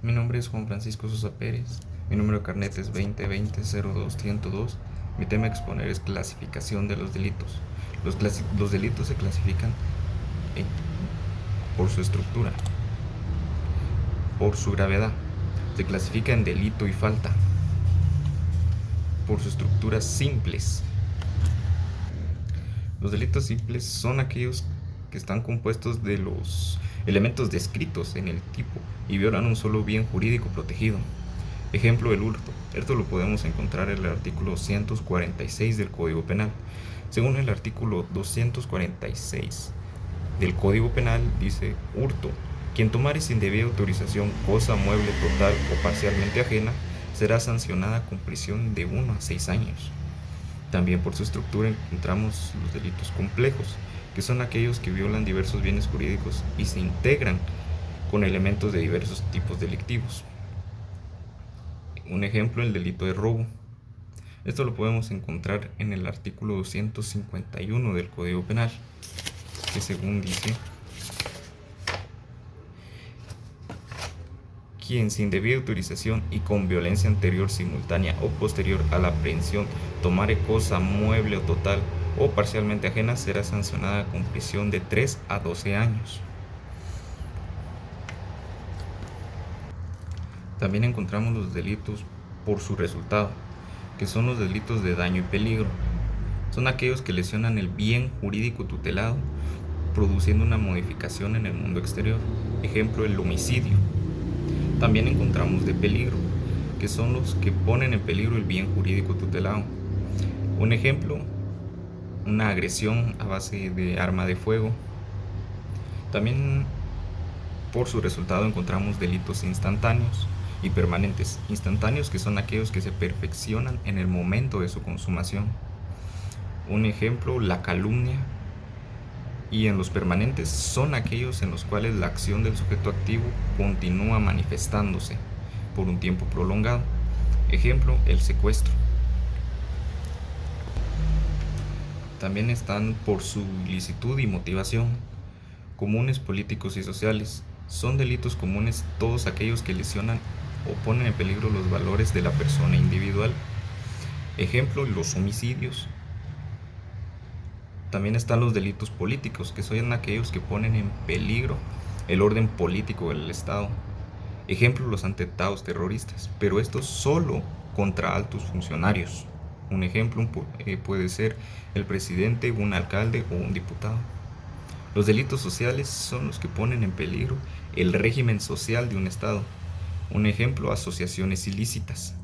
Mi nombre es Juan Francisco Sosa Pérez. Mi número de carnet es 2020-02-102. Mi tema a exponer es clasificación de los delitos. Los delitos se clasifican en- por su estructura, por su gravedad. Se clasifica en delito y falta, por sus estructuras simples. Los delitos simples son aquellos que están compuestos de los elementos descritos en el tipo y violan un solo bien jurídico protegido. Ejemplo, el hurto. Esto lo podemos encontrar en el artículo 246 del Código Penal. Según el artículo 246 del Código Penal dice: hurto. Quien tomare sin debida autorización cosa mueble total o parcialmente ajena será sancionada con prisión de 1 a 6 años. También por su estructura encontramos los delitos complejos, que son aquellos que violan diversos bienes jurídicos y se integran con elementos de diversos tipos delictivos. Un ejemplo, el delito de robo. Esto lo podemos encontrar en el artículo 251 del Código Penal, que según dice: quien sin debida autorización y con violencia anterior, simultánea o posterior a la aprehensión tomare cosa mueble o total o parcialmente ajena será sancionada con prisión de 3 a 12 años. También encontramos los delitos por su resultado, que son los delitos de daño y peligro. Son aquellos que lesionan el bien jurídico tutelado, produciendo una modificación en el mundo exterior. Ejemplo, el homicidio. También encontramos de peligro, que son los que ponen en peligro el bien jurídico tutelado. Un ejemplo, una agresión a base de arma de fuego. También por su resultado encontramos delitos instantáneos y permanentes. Instantáneos, que son aquellos que se perfeccionan en el momento de su consumación. Un ejemplo, la calumnia. Y en los permanentes son aquellos en los cuales la acción del sujeto activo continúa manifestándose por un tiempo prolongado. Ejemplo, el secuestro. También están por su ilicitud y motivación. Comunes, políticos y sociales. Son delitos comunes todos aquellos que lesionan o ponen en peligro los valores de la persona individual. Ejemplo, los homicidios. También están los delitos políticos, que son aquellos que ponen en peligro el orden político del Estado. Ejemplo, los atentados terroristas, pero esto solo contra altos funcionarios. Un ejemplo puede ser el presidente, un alcalde o un diputado. Los delitos sociales son los que ponen en peligro el régimen social de un Estado. Un ejemplo, asociaciones ilícitas.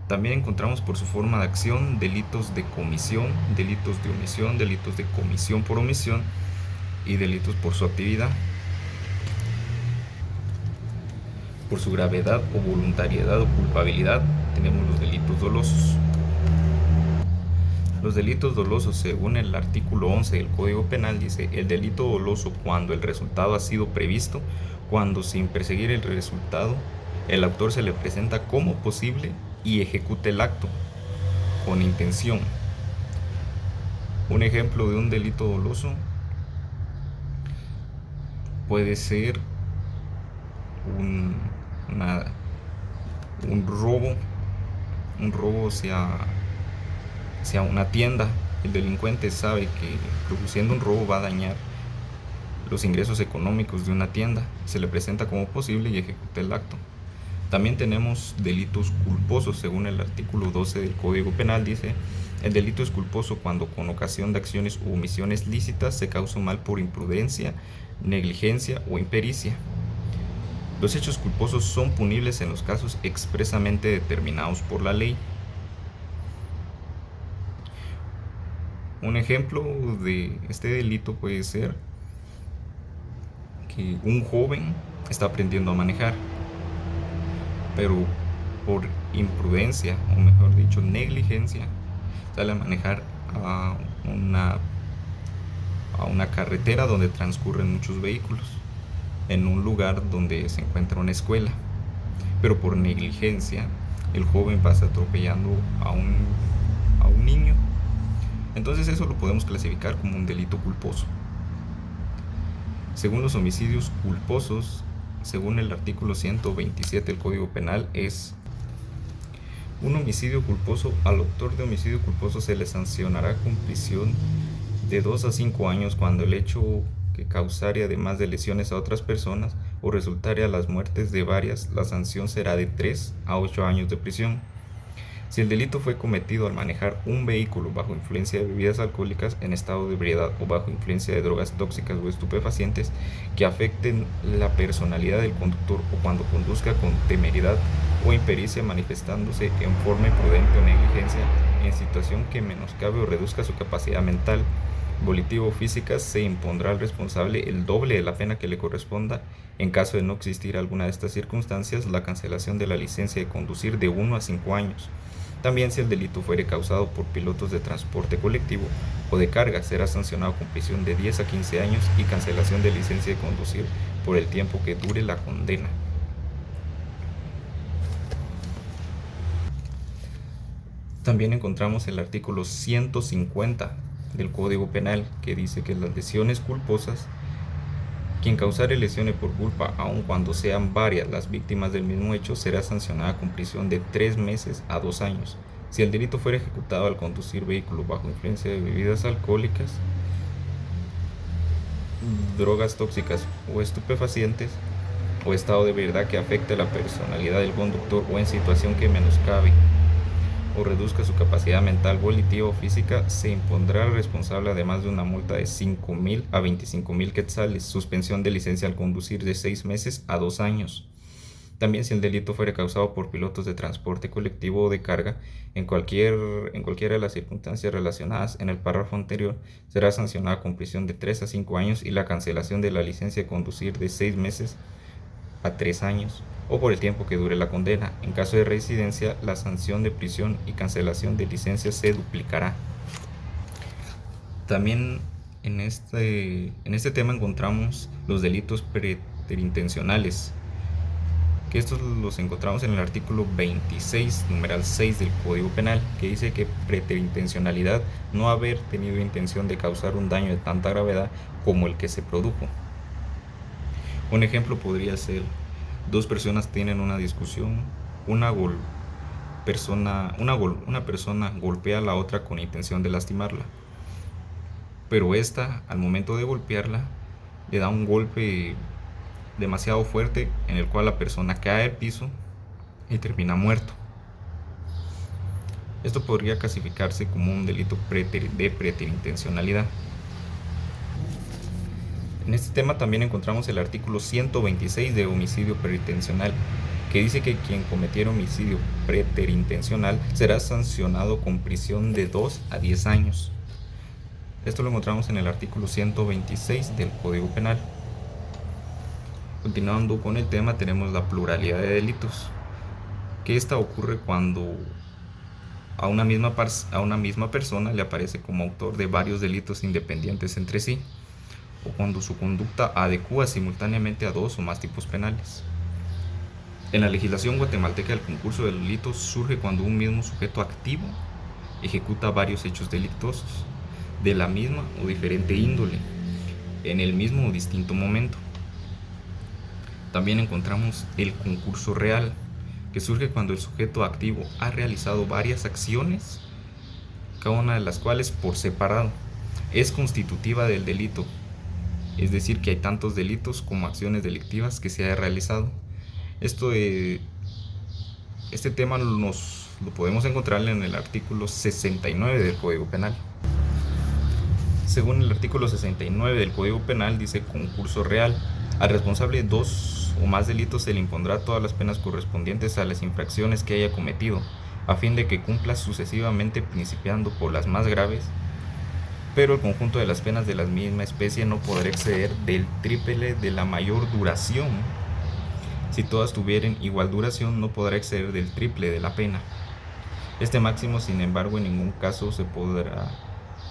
También encontramos por su forma de acción delitos de comisión, delitos de omisión, delitos de comisión por omisión y delitos por su actividad. Por su gravedad o voluntariedad o culpabilidad tenemos los delitos dolosos. Los delitos dolosos, según el artículo 11 del Código Penal, dice: el delito doloso cuando el resultado ha sido previsto, cuando sin perseguir el resultado el autor se le presenta como posible y ejecuta el acto con intención. Un ejemplo de un delito doloso puede ser un, una, un robo hacia una tienda. El delincuente sabe que produciendo un robo va a dañar los ingresos económicos de una tienda, se le presenta como posible y ejecuta el acto. También tenemos delitos culposos, según el artículo 12 del Código Penal, dice: el delito es culposo cuando con ocasión de acciones u omisiones lícitas se causa un mal por imprudencia, negligencia o impericia. Los hechos culposos son punibles en los casos expresamente determinados por la ley. Un ejemplo de este delito puede ser que un joven está aprendiendo a manejar, pero por imprudencia, o mejor dicho, negligencia, sale a manejar a una carretera donde transcurren muchos vehículos, en un lugar donde se encuentra una escuela, pero por negligencia el joven pasa atropellando a un niño. Entonces eso lo podemos clasificar como un delito culposo. Según los homicidios culposos, según el artículo 127 del Código Penal, es un homicidio culposo. Al autor de homicidio culposo se le sancionará con prisión de 2 a 5 años cuando el hecho que causare, además de lesiones a otras personas o resultare a las muertes de varias, la sanción será de 3 a 8 años de prisión. Si el delito fue cometido al manejar un vehículo bajo influencia de bebidas alcohólicas, en estado de ebriedad o bajo influencia de drogas tóxicas o estupefacientes que afecten la personalidad del conductor, o cuando conduzca con temeridad o impericia manifestándose en forma imprudente o negligencia en situación que menoscabe o reduzca su capacidad mental, volitiva o física, se impondrá al responsable el doble de la pena que le corresponda. En caso de no existir alguna de estas circunstancias, la cancelación de la licencia de conducir de 1 a 5 años. También, si el delito fuere causado por pilotos de transporte colectivo o de carga, será sancionado con prisión de 10 a 15 años y cancelación de licencia de conducir por el tiempo que dure la condena. También encontramos el artículo 150 del Código Penal, que dice que las lesiones culposas, quien causare lesiones por culpa, aun cuando sean varias las víctimas del mismo hecho, será sancionada con prisión de 3 meses a 2 años. Si el delito fuera ejecutado al conducir vehículo bajo influencia de bebidas alcohólicas, drogas tóxicas o estupefacientes, o estado de ebriedad que afecte la personalidad del conductor, o en situación que menoscabe o reduzca su capacidad mental, volitiva o física, se impondrá al responsable, además de una multa de 5,000 a 25,000 quetzales, suspensión de licencia al conducir de 6 meses a 2 años. También, si el delito fuera causado por pilotos de transporte colectivo o de carga, en cualquiera de las circunstancias relacionadas en el párrafo anterior, será sancionada con prisión de 3 a 5 años y la cancelación de la licencia de conducir de 6 meses a 3 años, o por el tiempo que dure la condena. En caso de reincidencia, la sanción de prisión y cancelación de licencia se duplicará. También en este tema encontramos los delitos preterintencionales, que estos los encontramos en el artículo 26, numeral 6 del Código Penal, que dice que preterintencionalidad: no haber tenido intención de causar un daño de tanta gravedad como el que se produjo. Un ejemplo podría ser: dos personas tienen una discusión, una persona golpea a la otra con intención de lastimarla, pero esta, al momento de golpearla, le da un golpe demasiado fuerte en el cual la persona cae al piso y termina muerto. Esto podría clasificarse como un delito de preterintencionalidad. En este tema también encontramos el artículo 126 de homicidio preterintencional, que dice que quien cometiera homicidio preterintencional será sancionado con prisión de 2 a 10 años. Esto lo encontramos en el artículo 126 del Código Penal. Continuando con el tema, tenemos la pluralidad de delitos, que esta ocurre cuando a una misma persona le aparece como autor de varios delitos independientes entre sí, o cuando su conducta adecúa simultáneamente a 2 o más tipos penales. En la legislación guatemalteca, el concurso de delitos surge cuando un mismo sujeto activo ejecuta varios hechos delictuosos de la misma o diferente índole en el mismo o distinto momento. También encontramos el concurso real, que surge cuando el sujeto activo ha realizado varias acciones, cada una de las cuales por separado es constitutiva del delito. Es decir, que hay tantos delitos como acciones delictivas que se haya realizado. Este tema lo podemos encontrar en el artículo 69 del Código Penal. Según el artículo 69 del Código Penal, dice concurso real: al responsable de 2 o más delitos se le impondrá todas las penas correspondientes a las infracciones que haya cometido, a fin de que cumpla sucesivamente, principiando por las más graves, pero el conjunto de las penas de la misma especie no podrá exceder del triple de la mayor duración. Si todas tuvieran igual duración, no podrá exceder del triple de la pena. Este máximo, sin embargo, en ningún caso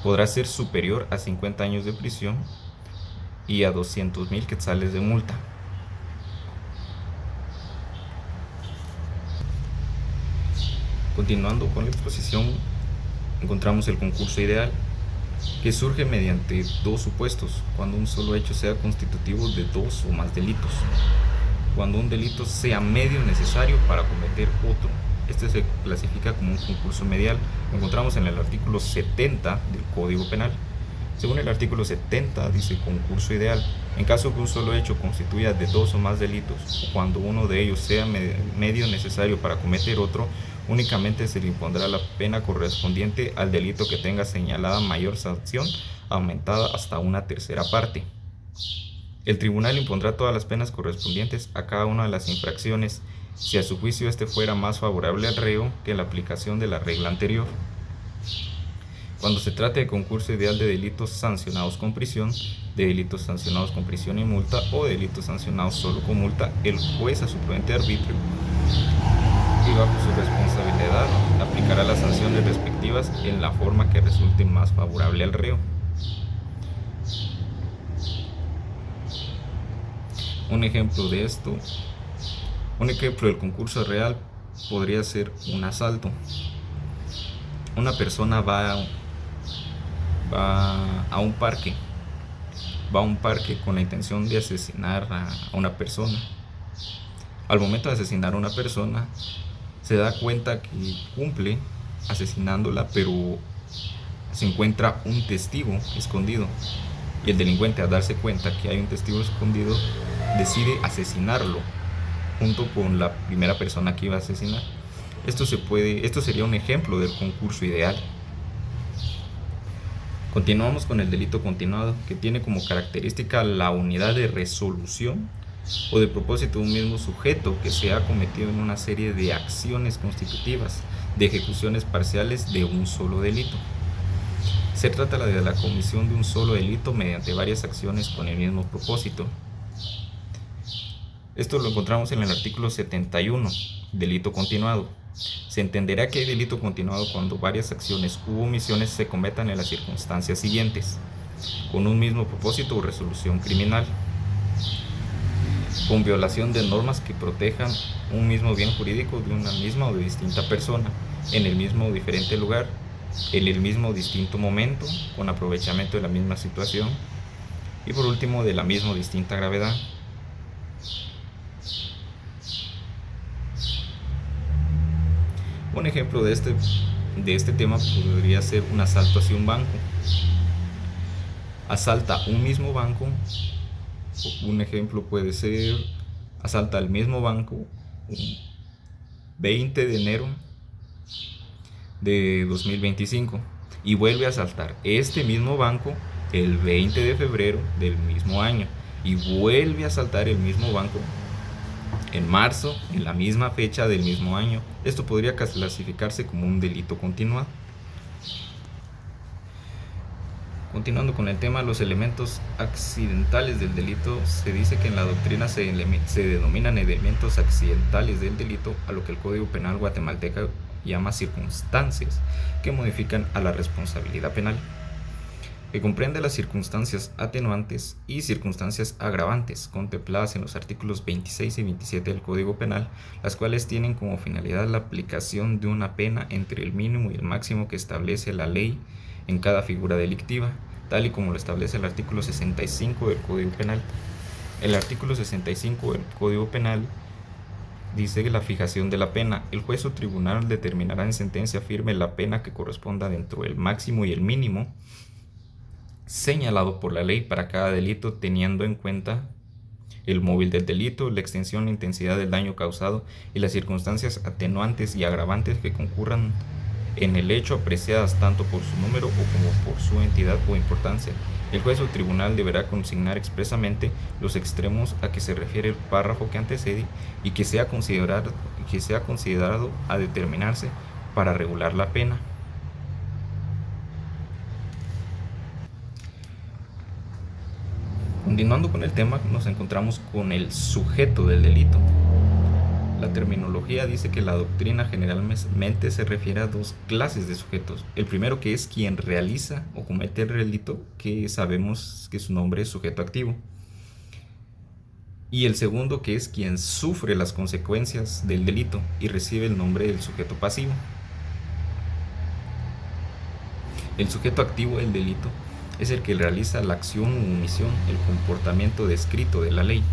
podrá ser superior a 50 años de prisión y a 200,000 quetzales de multa. Continuando con la exposición, encontramos el concurso ideal, que surge mediante 2 supuestos: cuando un solo hecho sea constitutivo de 2 o más delitos. cuando un delito sea medio necesario para cometer otro. Este se clasifica como un concurso medial. Lo encontramos en el artículo 70 del Código Penal. Según el artículo 70 dice concurso ideal, en caso que un solo hecho constituya de dos o más delitos, o cuando uno de ellos sea medio necesario para cometer otro, únicamente se le impondrá la pena correspondiente al delito que tenga señalada mayor sanción, aumentada hasta una tercera parte. El tribunal impondrá todas las penas correspondientes a cada una de las infracciones, si a su juicio este fuera más favorable al reo que la aplicación de la regla anterior. Cuando se trate de concurso ideal de delitos sancionados con prisión, de delitos sancionados con prisión y multa o de delitos sancionados solo con multa, el juez a su prudente arbitrio y bajo su responsabilidad aplicará las sanciones respectivas en la forma que resulte más favorable al reo. Un ejemplo de esto, un ejemplo del concurso real podría ser un asalto. Una persona va a un parque con la intención de asesinar a una persona. Al momento de asesinar a una persona, se da cuenta que cumple asesinándola, pero se encuentra un testigo escondido. Y el delincuente, al darse cuenta que hay un testigo escondido, decide asesinarlo junto con la primera persona que iba a asesinar. Esto sería un ejemplo del concurso ideal. Continuamos con el delito continuado, que tiene como característica la unidad de resolución o de propósito de un mismo sujeto que se ha cometido en una serie de acciones constitutivas de ejecuciones parciales de un solo delito. Se trata de la comisión de un solo delito mediante varias acciones con el mismo propósito. Esto lo encontramos en el artículo 71, delito continuado. Se entenderá que hay delito continuado cuando varias acciones u omisiones se cometan en las circunstancias siguientes, con un mismo propósito o resolución criminal, con violación de normas que protejan un mismo bien jurídico de una misma o de distinta persona, en el mismo o diferente lugar, en el mismo o distinto momento, con aprovechamiento de la misma situación y por último de la misma o distinta gravedad. Un ejemplo de este tema podría ser un asalto hacia un banco. Asalta un mismo banco. Un ejemplo puede ser asalta el mismo banco un 20 de enero de 2025 y vuelve a asaltar este mismo banco el 20 de febrero del mismo año y vuelve a asaltar el mismo banco en marzo, en la misma fecha del mismo año. Esto podría clasificarse como un delito continuado. Continuando con el tema, los elementos accidentales del delito, se dice que en la doctrina se denominan elementos accidentales del delito a lo que el Código Penal guatemalteco llama circunstancias que modifican a la responsabilidad penal, que comprende las circunstancias atenuantes y circunstancias agravantes contempladas en los artículos 26 y 27 del Código Penal, las cuales tienen como finalidad la aplicación de una pena entre el mínimo y el máximo que establece la ley en cada figura delictiva, tal y como lo establece el artículo 65 del Código Penal. El artículo 65 del Código Penal dice que la fijación de la pena, el juez o tribunal determinará en sentencia firme la pena que corresponda dentro del máximo y el mínimo señalado por la ley para cada delito, teniendo en cuenta el móvil del delito, la extensión e intensidad del daño causado y las circunstancias atenuantes y agravantes que concurran en el hecho, apreciadas tanto por su número o como por su entidad o importancia. El juez o tribunal deberá consignar expresamente los extremos a que se refiere el párrafo que antecede y que sea considerado a determinarse para regular la pena. Continuando con el tema, nos encontramos con el sujeto del delito. La terminología dice que la doctrina generalmente se refiere a dos clases de sujetos. El primero, que es quien realiza o comete el delito, que sabemos que su nombre es sujeto activo. Y el segundo, que es quien sufre las consecuencias del delito y recibe el nombre del sujeto pasivo. El sujeto activo del delito es el que realiza la acción u omisión, el comportamiento descrito de la ley.